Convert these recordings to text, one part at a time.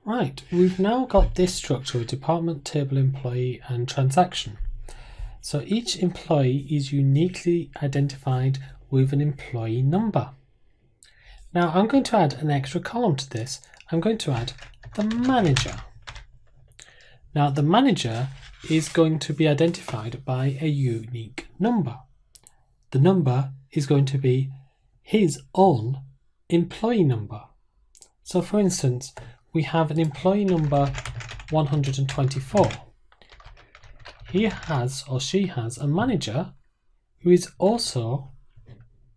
Right, we've now got this structure with department, table, employee and transaction. So each employee is uniquely identified with an employee number. Now I'm going to add an extra column to this. I'm going to add the manager. Now the manager is going to be identified by a unique number. The number is going to be his own employee number. So for instance, we have an employee number 124. He has or she has a manager who is also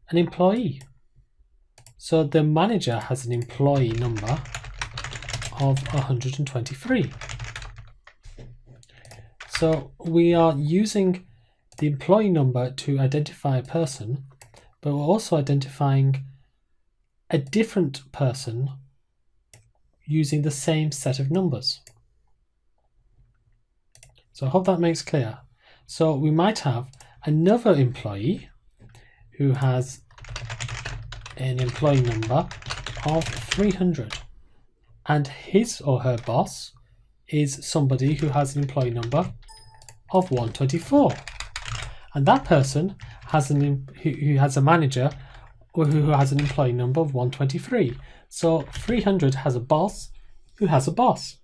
an employee. So the manager has an employee number of 123. So we are using the employee number to identify a person, but we're also identifying a different person using the same set of numbers. So I hope that makes clear. So we might have another employee who has an employee number of 300, and his or her boss is somebody who has an employee number of 124, and that person has who has a manager who has an employee number of 123. So 300 has a boss who has a boss.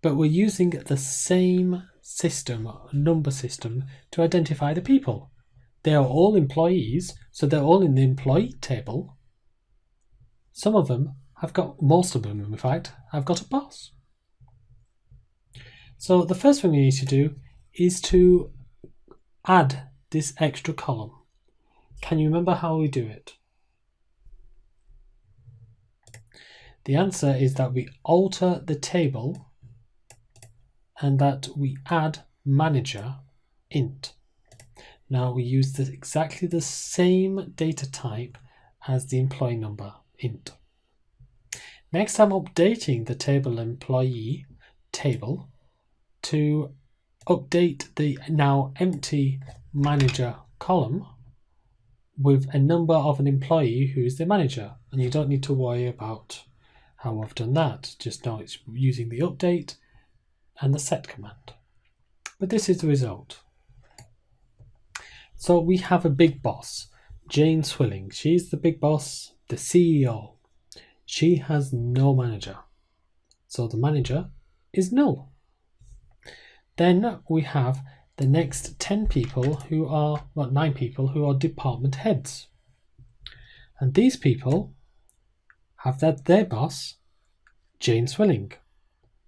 But we're using the same system, number system, to identify the people. They are all employees, so they're all in the employee table. Some of them have got, most of them in fact, have got a boss. So the first thing we need to do is to add this extra column. Can you remember how we do it? The answer is that we alter the table and that we add manager int. Now we use exactly the same data type as the employee number int. Next, I'm updating the table employee table to update the now empty manager column with a number of an employee who is the manager. And you don't need to worry about how I've done that. Just know it's using the update and the set command. But this is the result. So we have a big boss, Jane Swilling. She's the big boss, the CEO. She has no manager. So the manager is null. Then we have the next 10 people who are, well, 9 people who are department heads. And these people have their boss, Jane Swilling.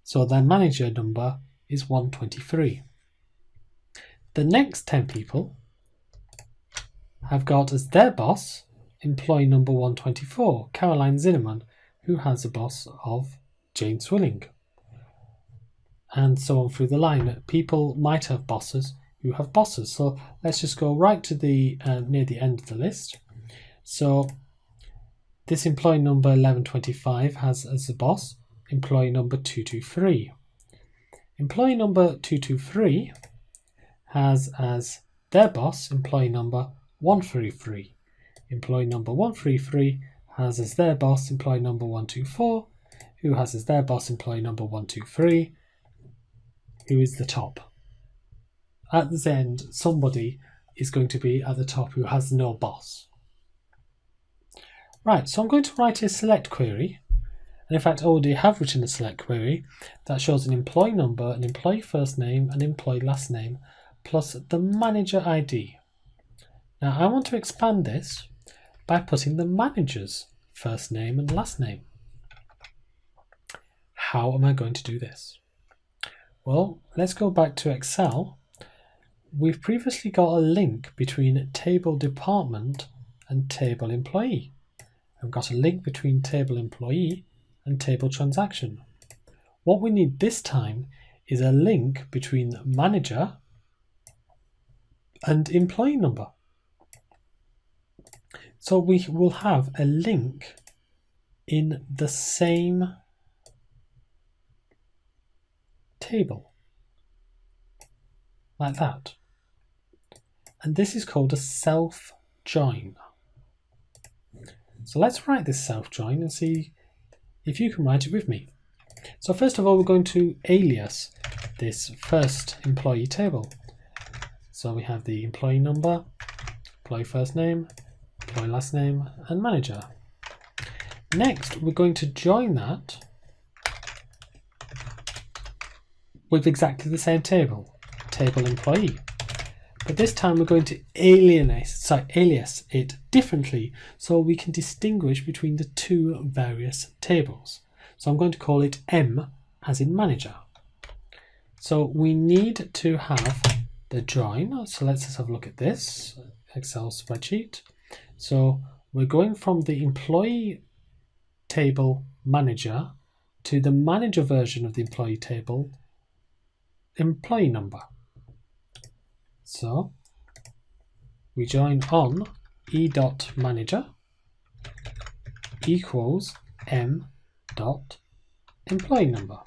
So their manager number is 123. The next 10 people have got as their boss employee number 124, Caroline Zinnemann, who has a boss of Jane Swilling. And so on through the line. People might have bosses who have bosses. So let's just go right to the near the end of the list. So this employee number 1125 has as a boss employee number 223. Employee number 223 has as their boss employee number 133. Employee number 133 has as their boss employee number 124, who has as their boss employee number 123, who is the top. At the end, somebody is going to be at the top who has no boss. Right, so I'm going to write a select query. And in fact, I already have written a select query that shows an employee number, an employee first name, an employee last name, plus the manager ID. Now I want to expand this by putting the manager's first name and last name. How am I going to do this? Well, let's go back to Excel. We've previously got a link between table department and table employee. I've got a link between table employee and table transaction. What we need this time is a link between manager and employee number. So we will have a link in the same table, like that. And this is called a self-join. So let's write this self-join and see if you can write it with me. So first of all, we're going to alias this first employee table. So we have the employee number, employee first name, employee last name, and manager. Next, we're going to join that with exactly the same table, table employee. But this time we're going to alias it differently so we can distinguish between the two various tables. So I'm going to call it M as in manager. So we need to have the join. So let's just have a look at this Excel spreadsheet. So we're going from the employee table manager to the manager version of the employee table employee number. So we join on e.manager equals m.employee number.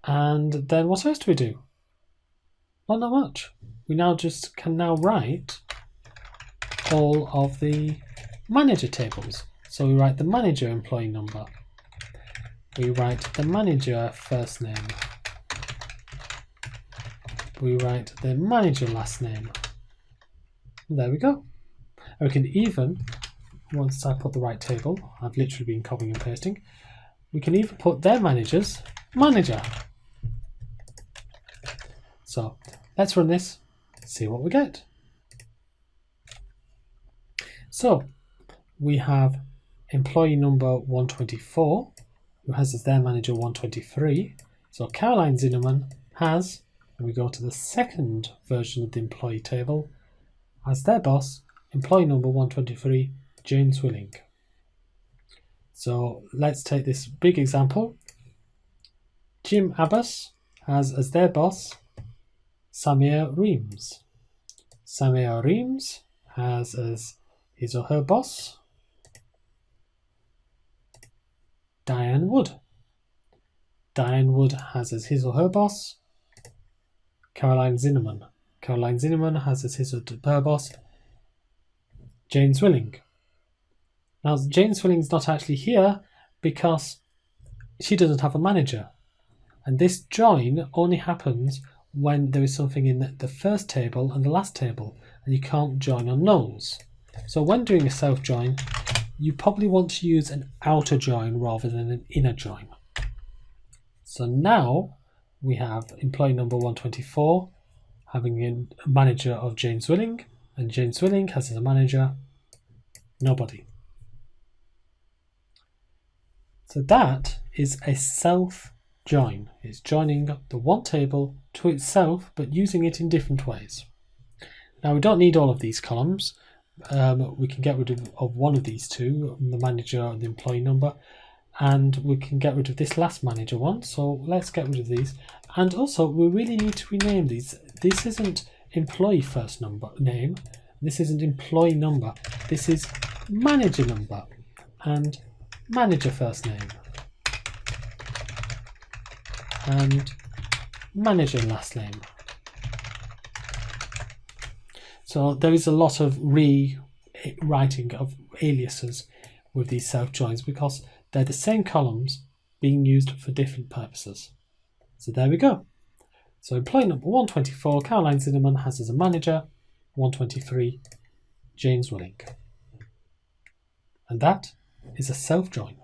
And then what else do we do? Well, not much. We now just can now write all of the manager tables. So we write the manager employee number. We write the manager first name. We write the manager last name. And there we go. And we can even, once I put the right table, I've literally been copying and pasting, we can even put their manager's manager. So let's run this, see what we get. So we have employee number 124, who has as their manager 123. So Caroline Zinnerman has, and we go to the second version of the employee table, as their boss, employee number 123, Jane Swilling. So let's take this big example. Jim Abbas has as their boss, Samir Reams. Samir Reams has as his or her boss, Diane Wood. Diane Wood has as his or her boss, Caroline Zinnerman. Caroline Zinnerman has as his or her boss, Jane Swilling. Now, Jane Swilling's not actually here because she doesn't have a manager. And this join only happens when there is something in the first table and the last table, and you can't join on nulls. So when doing a self join, you probably want to use an outer join rather than an inner join. So now we have employee number 124 having a manager of Jane Swilling, and Jane Swilling has as a manager nobody. So that is a self join. It's joining the one table to itself, but using it in different ways. Now we don't need all of these columns. We can get rid of one of these two, the manager and the employee number, and we can get rid of this last manager one. So let's get rid of these. And also we really need to rename these. This isn't employee first name. This isn't employee number. This is manager number and manager first name and manager last name. So there is a lot of rewriting of aliases with these self joins because they're the same columns being used for different purposes. So there we go. So employee number 124, Caroline Zinnerman has as a manager 123, Jane Swilling. And that is a self join.